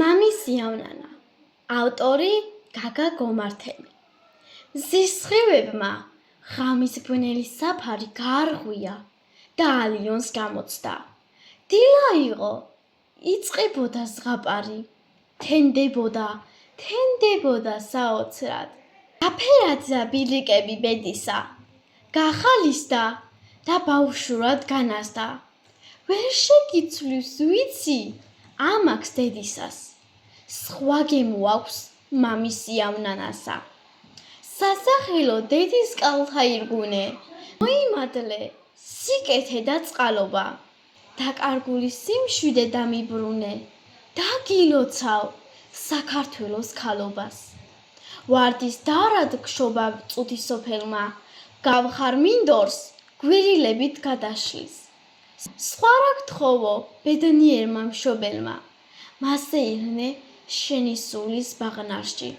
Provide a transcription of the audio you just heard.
მამის იავნანა. ავტორი გაგა გომართელი. ზისხივებმა ღამის ბნელი საფარი გაარღვია და ალიონს გამოცდა. დილა იყო, იწყებოდა ზღაპარი. თენდებოდა საოცრად. გაფერაძა ბილიკები ბედისა. გახალისდა და ბავშვურად განაზდა. ვერ შეგიცვლის ვიცი ამაკს დედისას. სხვა გემოაქვს მამის იავნანასა. სასახელო დედის კალთა ირგუნე, მოიმადლე სიკეთე და წყალობა. დაკარგული სიმშვიდე დამიბრუნე, დაგილოცავ საქართველოს ქალობას. ვარდის დარად გშობა წუთი სოფელმა, გავხარ მინდორს გვირილებით გადაშლის. სხვა რა გთხოვო ბედნიერმა მშობელმა, მასე ირნე შენი სულის ბაღნარში.